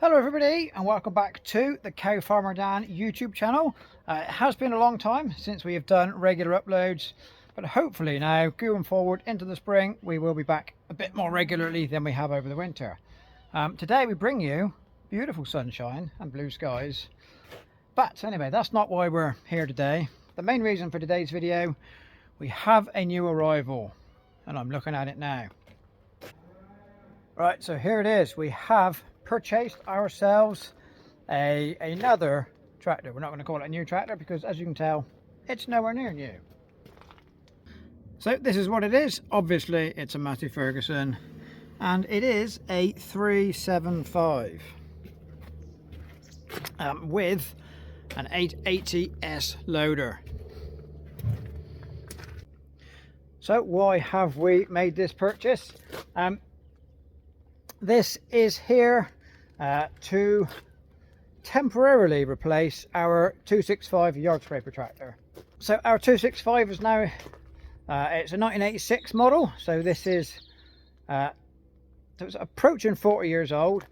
Hello everybody and welcome back to the Cow Farmer Dan YouTube channel. It has been a long time since we have done regular uploads, but hopefully now going forward into the spring we will be back a bit more regularly than we have over the winter. Today we bring you beautiful sunshine and blue skies, but anyway, that's not why we're here today. The main reason for today's video, we have a new arrival and I'm looking at it now. Right, so here it is. We have purchased ourselves another tractor. We're not going to call it a new tractor because, as you can tell, it's nowhere near new. So this is what it is. Obviously it's a Massey Ferguson and it is a 375 with an 880S loader. So why have we made this purchase? This is here to temporarily replace our 265 yard scraper tractor. So our 265 is now, it's a 1986 model, so this is it's approaching 40 years old.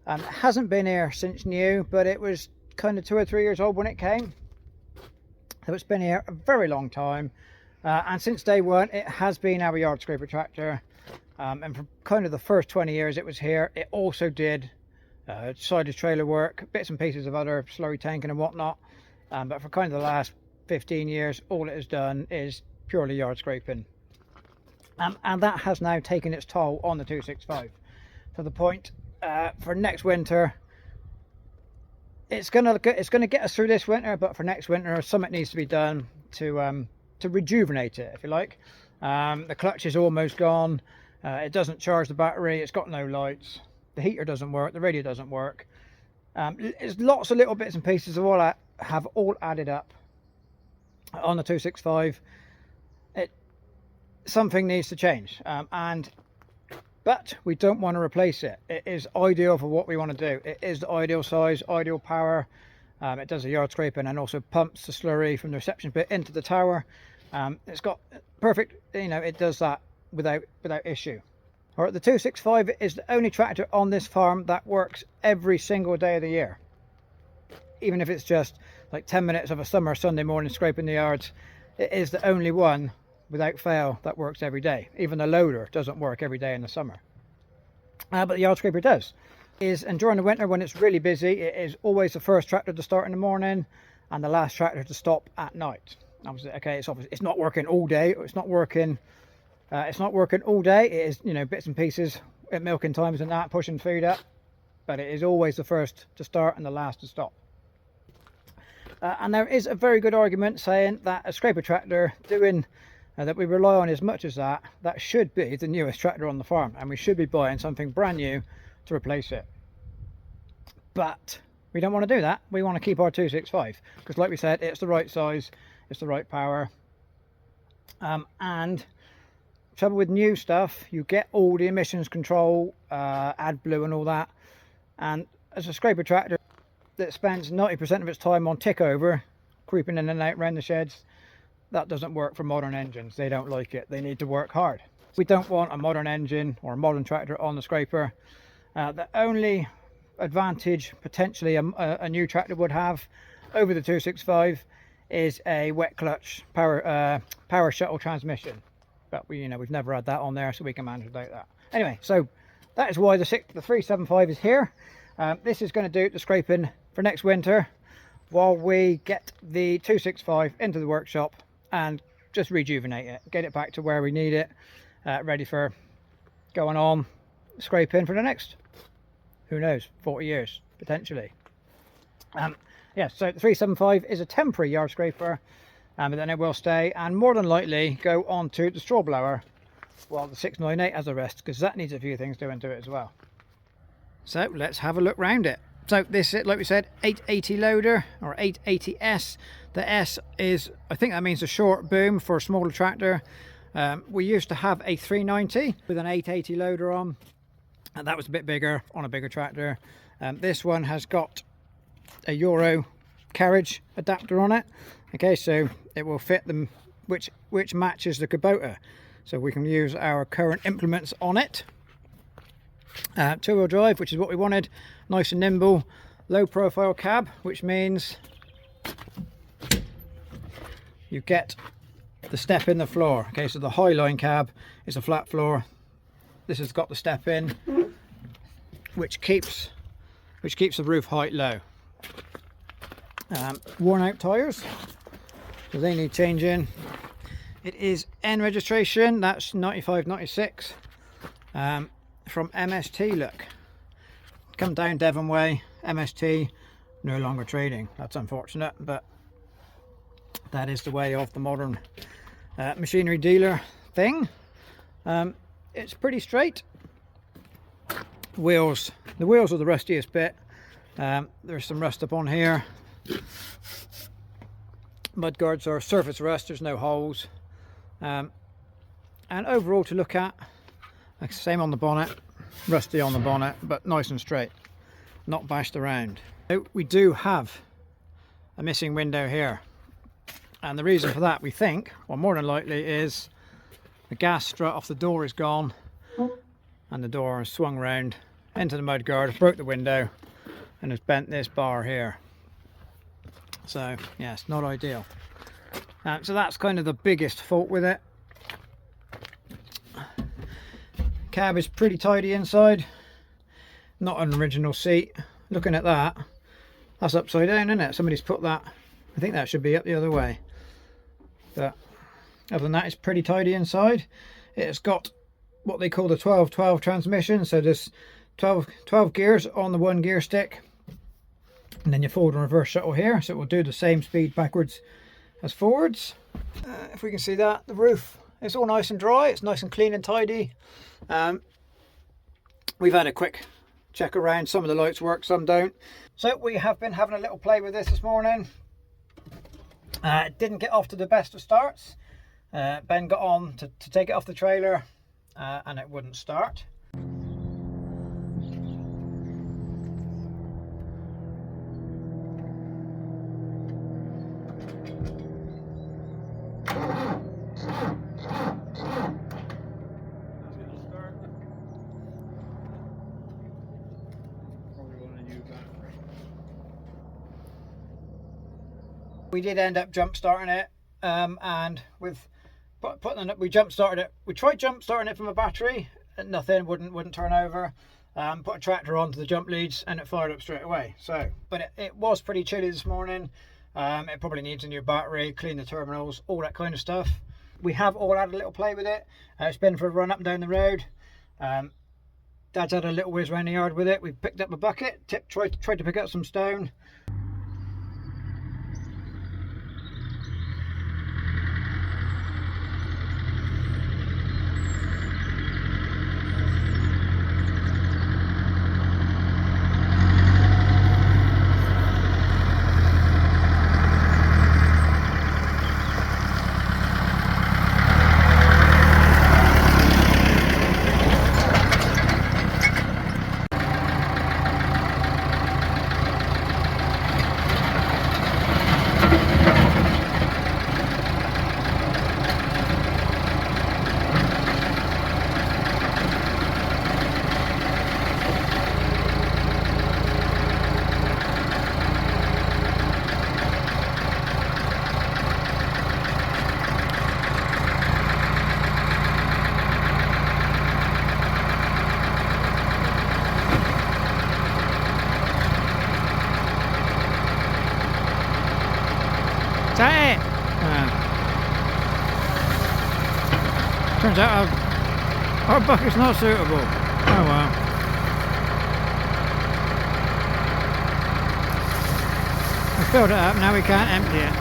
It hasn't been here since new, but it was kind of 2 or 3 years old when it came. So it's been here a very long time, and since day one it has been our yard scraper tractor. And for kind of the first 20 years it was here, it also did sided trailer work, bits and pieces of other slurry tanking and whatnot, but for kind of the last 15 years all it has done is purely yard scraping, and that has now taken its toll on the 265 to the point for next winter it's gonna get us through this winter, but for next winter something needs to be done to rejuvenate it, if you like. The clutch is almost gone. It doesn't charge the battery, it's got no lights, the heater doesn't work, the radio doesn't work. There's lots of little bits and pieces of all that have all added up on the 265. Something needs to change, but we don't want to replace it. It is ideal for what we want to do. It is the ideal size, ideal power. It does the yard scraping and also pumps the slurry from the reception pit into the tower. It's got perfect, it does that without issue. All right, the 265 is the only tractor on this farm that works every single day of the year. Even if it's just like 10 minutes of a summer Sunday morning scraping the yards, it is the only one without fail that works every day. Even the loader doesn't work every day in the summer, but the yard scraper does. And during the winter when it's really busy, it is always the first tractor to start in the morning and the last tractor to stop at night. Obviously, okay, it's not working all day, it's not working all day. It is, bits and pieces at milking times and that, pushing food up, but it is always the first to start and the last to stop. And there is a very good argument saying that a scraper tractor doing that we rely on as much as that should be the newest tractor on the farm, and we should be buying something brand new to replace it. But we don't want to do that. We want to keep our 265 because, like we said, it's the right size, it's the right power, and trouble with new stuff, you get all the emissions control, AdBlue and all that, and as a scraper tractor that spends 90% of its time on tick over, creeping in and out around the sheds, that doesn't work for modern engines. They don't like it. They need to work hard. We don't want a modern engine or a modern tractor on the scraper. The only advantage potentially a new tractor would have over the 265 is a wet clutch power shuttle transmission. But we've never had that on there, so we can manage without that. Anyway, so that is why the 375 is here. This is going to do the scraping for next winter while we get the 265 into the workshop and just rejuvenate it, get it back to where we need it, ready for going on scraping for the next, who knows, 40 years potentially. Yeah, so the 375 is a temporary yard scraper. But then it will stay and more than likely go on to the straw blower while the 698 has a rest, because that needs a few things doing to it as well. So let's have a look round it. So this is, like we said, 880 loader or 880S. The S is, I think that means a short boom for a smaller tractor. We used to have a 390 with an 880 loader on, and that was a bit bigger on a bigger tractor. This one has got a Euro carriage adapter on it. Okay, so it will fit them, which matches the Kubota, so we can use our current implements on it. Two-wheel drive, which is what we wanted. nice and nimble. Low profile cab, which means you get the step in the floor. Okay, so the Highline cab is a flat floor. This has got the step in, which keeps the roof height low. Worn out tyres, so they need changing. It is N registration, that's 9596, from MST. Look, come down Devon Way, MST, no longer trading. That's unfortunate, but that is the way of the modern machinery dealer thing. It's pretty straight. The wheels are the rustiest bit. There's some rust up on here. Mudguards are surface rust, there's no holes. And overall, to look at, like same on the bonnet, rusty on the bonnet, but nice and straight, not bashed around. So we do have a missing window here, and the reason for that, we think, or more than likely, is the gas strut off the door is gone, and the door has swung round into the mudguard, broke the window, and has bent this bar here. So yes, not ideal. So that's kind of the biggest fault with it. Cab is pretty tidy inside, not an original seat. Looking at that, that's upside down, isn't it? Somebody's put that, I think that should be up the other way. But other than that, it's pretty tidy inside. It's got what they call the 12-12 transmission, so there's 12 gears on the one gear stick, and then your forward and reverse shuttle here, so it will do the same speed backwards as forwards. If we can see that, the roof is all nice and dry, it's nice and clean and tidy. We've had a quick check around, some of the lights work, some don't. So we have been having a little play with this morning. It didn't get off to the best of starts. Ben got on to take it off the trailer and it wouldn't start. We did end up jump starting it, and with putting it, we jump started it. We tried jump starting it from a battery, and nothing, wouldn't turn over. Put a tractor onto the jump leads, and it fired up straight away. So, but it was pretty chilly this morning. It probably needs a new battery, clean the terminals, all that kind of stuff. We have all had a little play with it. It's been for a run up and down the road. Dad's had a little whiz around the yard with it. We picked up a bucket, tried to pick up some stone. Is that it? Turns out our bucket's not suitable. Oh well. We filled it up, now we can't empty it.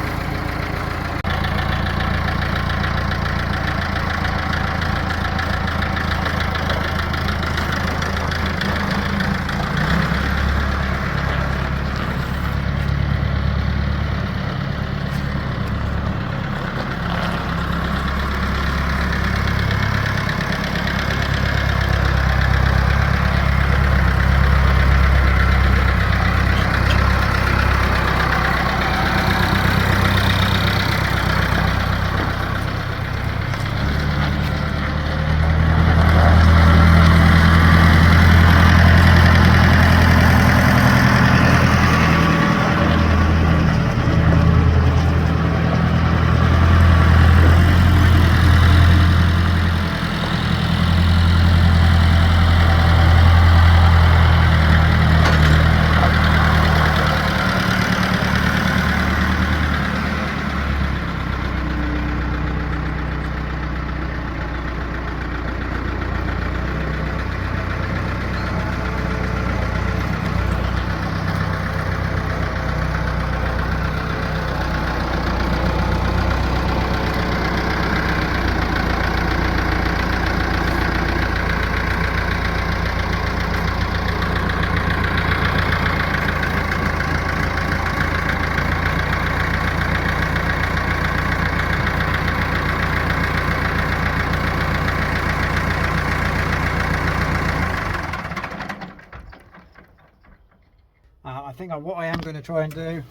I think what I am going to try and do,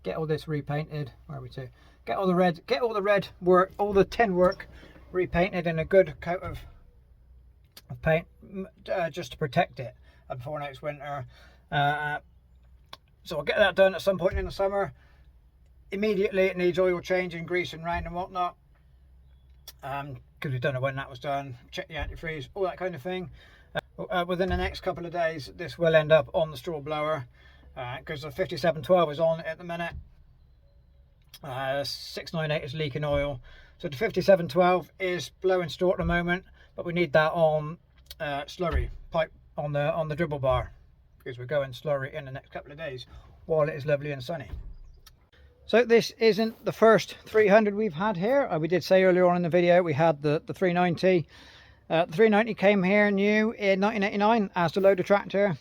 get all this repainted. Where are we to? Get all the red work, all the tin work repainted in a good coat of paint, just to protect it before next winter. So I'll get that done at some point in the summer. Immediately it needs oil changing, greasing round and whatnot, because we don't know when that was done. Check the antifreeze, all that kind of thing. Within the next couple of days this will end up on the straw blower, because the 5712 is on at the minute. 698 is leaking oil, so the 5712 is blowing straw at the moment, but we need that on slurry pipe on the dribble bar, because we're going slurry in the next couple of days while it is lovely and sunny. So this isn't the first 300 we've had here. We did say earlier on in the video we had the 390. The 390 came here new in 1989 as the loader tractor.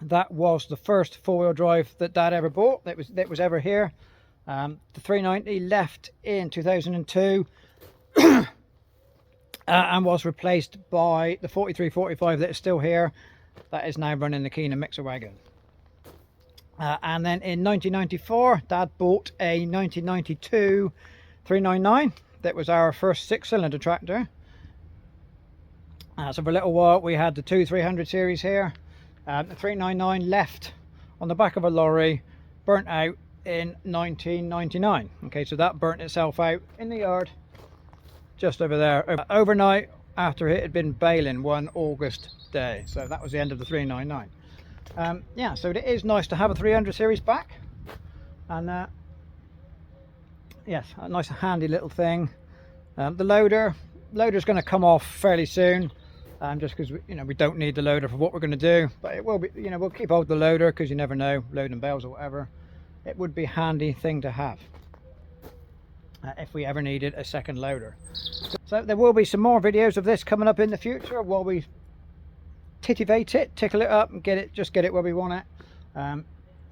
That was the first four-wheel drive that Dad ever bought that was ever here. The 390 left in 2002 and was replaced by the 4345 that is still here. That is now running the Keener mixer wagon. And then in 1994 Dad bought a 1992 399 that was our first 6-cylinder tractor. So for a little while we had the two 300 series here. The 399 left on the back of a lorry, burnt out in 1999. Okay, so that burnt itself out in the yard just over there overnight after it had been baling one August day. So that was the end of the 399. Yeah, so it is nice to have a 300 series back, and yes, a nice handy little thing. The loader's going to come off fairly soon, just because we don't need the loader for what we're going to do, but it will be, we'll keep hold of the loader because you never know, loading bales or whatever. It would be a handy thing to have if we ever needed a second loader. So there will be some more videos of this coming up in the future while we titivate it, tickle it up and get it where we want it.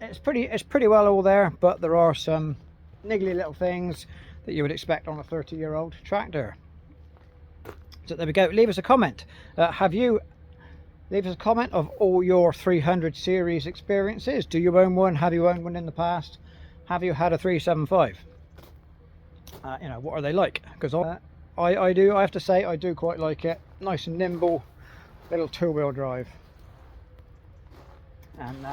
It's pretty well all there, but there are some niggly little things that you would expect on a 30-year-old tractor. So there we go. Leave us a comment. Leave us a comment of all your 300 series experiences. Do you own one? Have you owned one in the past? Have you had a 375? What are they like? Because I do, I have to say, I do quite like it. Nice and nimble little two-wheel drive. And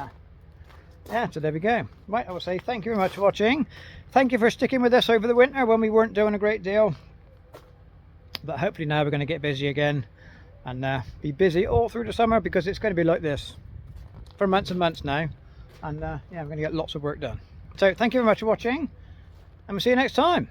yeah, so there we go. Right, I will say thank you very much for watching. Thank you for sticking with us over the winter when we weren't doing a great deal, but hopefully now we're going to get busy again and be busy all through the summer, because it's going to be like this for months and months now. And yeah, I'm going to get lots of work done. So thank you very much for watching, and we'll see you next time.